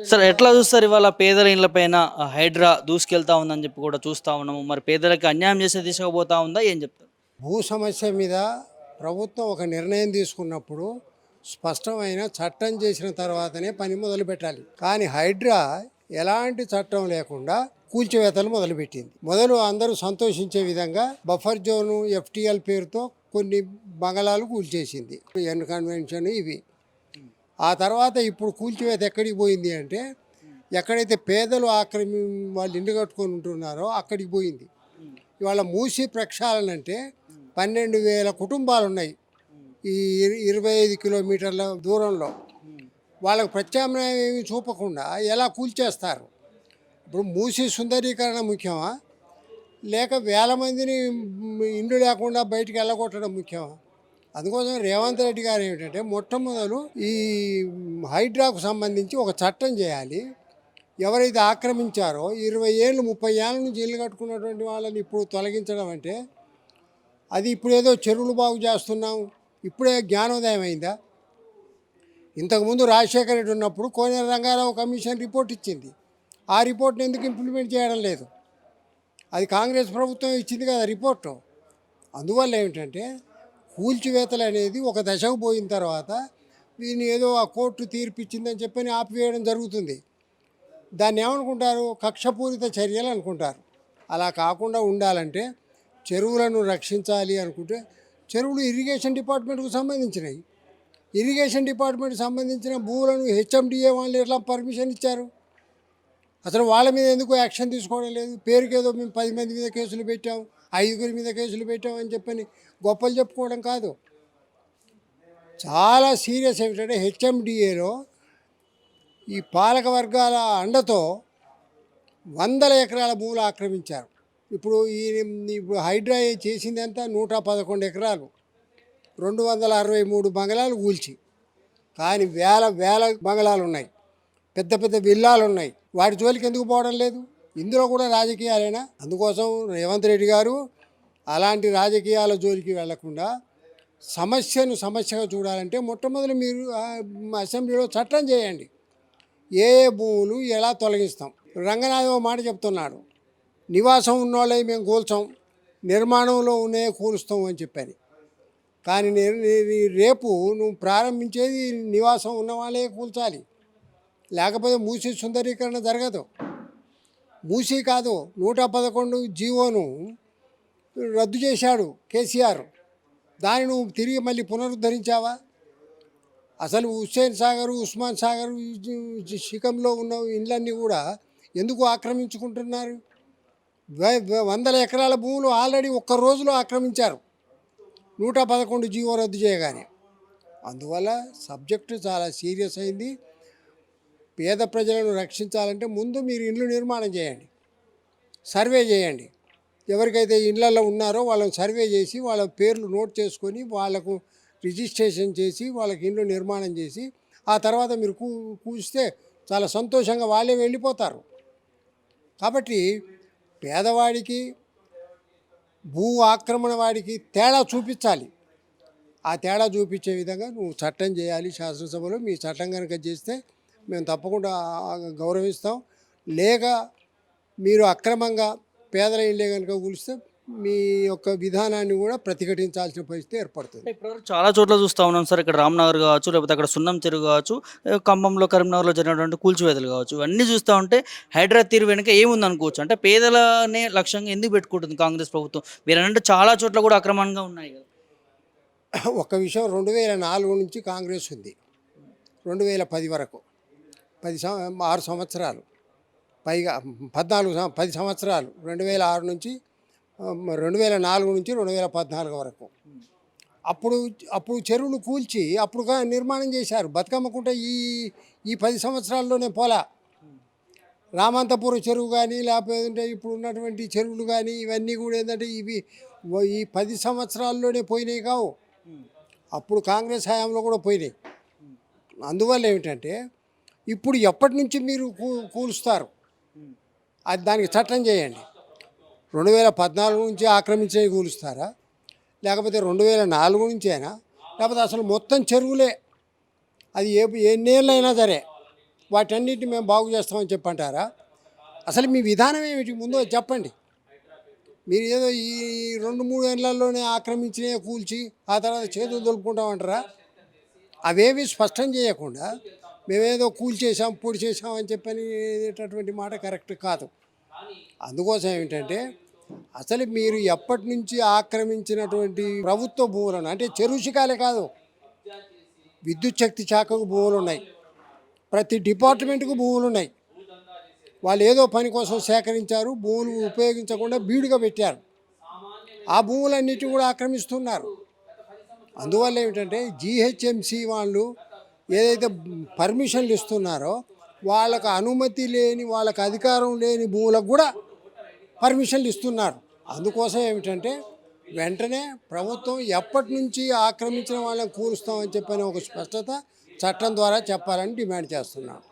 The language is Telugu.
సార్ ఎట్లా చూస్తారు ఇవాళ పేదల ఇళ్ళపైన హైడ్రా దూసుకెళ్తా ఉందని చెప్పి కూడా చూస్తా ఉన్నాము. మరి పేదలకు అన్యాయం చేసే దిశగా పోతా ఉందా ఏం చెప్తారు? భూ సమస్య మీద ప్రభుత్వం ఒక నిర్ణయం తీసుకున్నప్పుడు స్పష్టమైన చట్టం చేసిన తర్వాతనే పని మొదలు పెట్టాలి. కానీ హైడ్రా ఎలాంటి చట్టం లేకుండా కూల్చివేతలు మొదలుపెట్టింది. మొదలు అందరూ సంతోషించే విధంగా బఫర్ జోను ఎఫ్టిఎల్ పేరుతో కొన్ని బంగళాలు కూల్చేసింది. ఎన్ కన్వెన్షన్ ఇవి. ఆ తర్వాత ఇప్పుడు కూల్చివేత ఎక్కడికి పోయింది అంటే ఎక్కడైతే పేదలు వాళ్ళు ఇల్లు కట్టుకొని ఉంటున్నారో అక్కడికి పోయింది. ఇవాళ మూసి ప్రక్షాళన అంటే 12,000 కుటుంబాలు ఉన్నాయి ఈ 25 కిలోమీటర్ల దూరంలో. వాళ్ళకు ప్రత్యామ్నాయం ఏమి చూపకుండా ఎలా కూల్చేస్తారు? ఇప్పుడు మూసి సుందరీకరణ ముఖ్యమా, లేక వేల మందిని ఇండ్లు లేకుండా బయటికి వెళ్ళగొట్టడం ముఖ్యమా? అందుకోసం రేవంత్ రెడ్డి గారు ఏమిటంటే మొట్టమొదలు ఈ హైడ్రాకు సంబంధించి ఒక చట్టం చేయాలి. ఎవరైతే ఆక్రమించారో 20 ఏళ్ళు 30 ఏళ్ళ నుంచి ఇల్లు కట్టుకున్నటువంటి వాళ్ళని ఇప్పుడు తొలగించడం అంటే అది ఇప్పుడు ఏదో చెరువులు బాగు చేస్తున్నాం ఇప్పుడే జ్ఞానోదయం అయిందా? ఇంతకుముందు రాజశేఖర రెడ్డి ఉన్నప్పుడు కోనేరు రంగారావు కమిషన్ రిపోర్ట్ ఇచ్చింది. ఆ రిపోర్ట్ని ఎందుకు ఇంప్లిమెంట్ చేయడం లేదు? అది కాంగ్రెస్ ప్రభుత్వం ఇచ్చింది కదా రిపోర్టు. అందువల్ల ఏమిటంటే కూల్చివేతలు అనేది ఒక దశకు పోయిన తర్వాత దీన్ని ఏదో ఆ కోర్టు తీర్పు ఇచ్చిందని చెప్పని ఆపివేయడం జరుగుతుంది. దాన్ని ఏమనుకుంటారు? కక్షపూరిత చర్యలు అనుకుంటారు. అలా కాకుండా ఉండాలంటే చెరువులను రక్షించాలి అనుకుంటే చెరువులు ఇరిగేషన్ డిపార్ట్మెంట్కు సంబంధించినవి. ఇరిగేషన్ డిపార్ట్మెంట్కి సంబంధించిన భూములను హెచ్ఎండిఏ వాళ్ళు ఎట్లా పర్మిషన్ ఇచ్చారు? అసలు వాళ్ళ మీద ఎందుకు యాక్షన్ తీసుకోవడం లేదు? పేరుకేదో మేము 10 మంది మీద కేసులు పెట్టాం, 5 మీద కేసులు పెట్టాం అని చెప్పని గొప్పలు చెప్పుకోవడం కాదు. చాలా సీరియస్ ఏమిటంటే హెచ్ఎండిఏలో ఈ పాలక వర్గాల అండతో 100 ఎకరాల భూములు ఆక్రమించారు. ఇప్పుడు హైడ్రా చేసింది అంతా 111 ఎకరాలు, 263 బంగళాలు కూల్చి. కానీ వేల బంగళాలు ఉన్నాయి, పెద్ద పెద్ద విల్లాలు ఉన్నాయి. వాటి జోలికి ఎందుకు పోవడం లేదు? ఇందులో కూడా రాజకీయాలేనా? అందుకోసం రేవంత్ రెడ్డి గారు అలాంటి రాజకీయాల జోలికి వెళ్లకుండా సమస్యను సమస్యగా చూడాలంటే మొట్టమొదటి మీరు అసెంబ్లీలో చట్టం చేయండి. ఏ భూములు ఎలా తొలగిస్తాం? రంగనాథ్ మాట చెప్తున్నాడు, నివాసం ఉన్నోళ్ళే మేము కూల్చాం, నిర్మాణంలో ఉన్నాయే కూలుస్తాం అని చెప్పని. కానీ రేపు నువ్వు ప్రారంభించేది నివాసం ఉన్న వాళ్ళే కూల్చాలి, లేకపోతే మూసీ సుందరీకరణ జరగదు. మూసీ కాదు 111 జీవోను రద్దు చేశాడు కేసీఆర్. దాన్ని నువ్వు తిరిగి మళ్ళీ పునరుద్ధరించావా? అసలు హుస్సేన్ సాగరు, ఉస్మాన్ సాగరు, శిఖంలో ఉన్న ఇండ్లన్నీ కూడా ఎందుకు ఆక్రమించుకుంటున్నారు? 100 ఎకరాల భూములు ఆల్రెడీ ఒక్క రోజులో ఆక్రమించారు 111 జీవో రద్దు చేయగానే. అందువల్ల సబ్జెక్టు చాలా సీరియస్ అయింది. పేద ప్రజలను రక్షించాలంటే ముందు మీరు ఇండ్లు నిర్మాణం చేయండి, సర్వే చేయండి. ఎవరికైతే ఇళ్లలో ఉన్నారో వాళ్ళని సర్వే చేసి వాళ్ళ పేర్లు నోట్ చేసుకొని వాళ్లకు రిజిస్ట్రేషన్ చేసి వాళ్ళకి ఇండ్లు నిర్మాణం చేసి ఆ తర్వాత మీరు కూస్తే చాలా సంతోషంగా వాళ్ళే వెళ్ళిపోతారు. కాబట్టి పేదవాడికి భూ ఆక్రమణ వాడికి తేడా చూపించాలి. ఆ తేడా చూపించే విధంగా నువ్వు చట్టం చేయాలి. శాసనసభలో మీ చట్టం కనుక చేస్తే మేము తప్పకుండా గౌరవిస్తాం. లేక మీరు అక్రమంగా పేదల ఇళ్ళే కనుక కూలిస్తే మీ యొక్క విధానాన్ని కూడా ప్రతిఘటించాల్సిన పరిస్థితి ఏర్పడుతుంది. ఇప్పటివరకు చాలా చోట్ల చూస్తూ ఉన్నాం సార్. ఇక్కడ రామ్నగర్ కావచ్చు, లేకపోతే అక్కడ సున్నం చెరువు కావచ్చు, ఖమ్మంలో కరీంనగర్లో జరిగినటువంటి కూల్చివేతలు కావచ్చు, ఇవన్నీ చూస్తూ ఉంటే హైడ్రా తీరు వెనుక ఏముంది అనుకోవచ్చు. అంటే పేదలనే లక్ష్యంగా ఎందుకు పెట్టుకుంటుంది కాంగ్రెస్ ప్రభుత్వం? మీరు అంటే చాలా చోట్ల కూడా అక్రమంగా ఉన్నాయి కదా. ఒక విషయం, 2004 నుంచి కాంగ్రెస్ ఉంది, 2010 వరకు 6 సంవత్సరాలు పైగా 10 సంవత్సరాలు 2006 నుంచి 2004 నుంచి 2014 వరకు. అప్పుడు చెరువులు కూల్చి అప్పుడు నిర్మాణం చేశారు. బతుకమ్మకుంట ఈ 10 సంవత్సరాల్లోనే పోలా. రామంతపురం చెరువు కానీ లేకపోతే ఇప్పుడు ఉన్నటువంటి చెరువులు కానీ ఇవన్నీ కూడా ఏంటంటే ఇవి ఈ 10 సంవత్సరాల్లోనే పోయినాయి కావు, అప్పుడు కాంగ్రెస్ హయాంలో కూడా పోయినాయి. అందువల్ల ఏమిటంటే ఇప్పుడు ఎప్పటి నుంచి మీరు కూలుస్తారు? అది దానికి చట్టం చేయండి. 2014 నుంచి ఆక్రమించేవి కూలుస్తారా, లేకపోతే 2004 నుంచేనా, లేకపోతే అసలు మొత్తం చెరువులే? అది ఎన్నేళ్ళైనా సరే వాటన్నిటిని మేము బాగు చేస్తామని చెప్పంటారా? అసలు మీ విధానం ఏమిటి ముందు చెప్పండి. మీరు ఏదో ఈ 2-3 ఏళ్లలోనే ఆక్రమించినే కూల్చి ఆ తర్వాత చేతులు దులుపుకుంటామంటారా? అవేవి స్పష్టం చేయకుండా మేమేదో కూల్చేసాం పొడి చేసాం అని చెప్పని అనేటటువంటి మాట కరెక్ట్ కాదు. అందుకోసం ఏమిటంటే అసలు మీరు ఎప్పటి నుంచి ఆక్రమించినటువంటి ప్రభుత్వ భూములను అంటే చెరువు శిఖాలే కాదు, విద్యుత్ శక్తి శాఖకు భూములు ఉన్నాయి, ప్రతి డిపార్ట్మెంట్కు భూములు ఉన్నాయి. వాళ్ళు ఏదో పని కోసం సేకరించారు, భూములు ఉపయోగించకుండా బీడుగా పెట్టారు. ఆ భూములన్నిటి కూడా ఆక్రమిస్తున్నారు. అందువల్ల ఏమిటంటే జీహెచ్ఎంసీ వాళ్ళు ఏదైతే పర్మిషన్లు ఇస్తున్నారో వాళ్ళకు అనుమతి లేని, వాళ్ళకు అధికారం లేని భూములకు కూడా పర్మిషన్లు ఇస్తున్నారు. అందుకోసం ఏమిటంటే వెంటనే ప్రభుత్వం ఎప్పటి నుంచి ఆక్రమించిన వాళ్ళని కూలుస్తామని చెప్పని ఒక స్పష్టత చట్టం ద్వారా చెప్పాలని డిమాండ్ చేస్తున్నాం.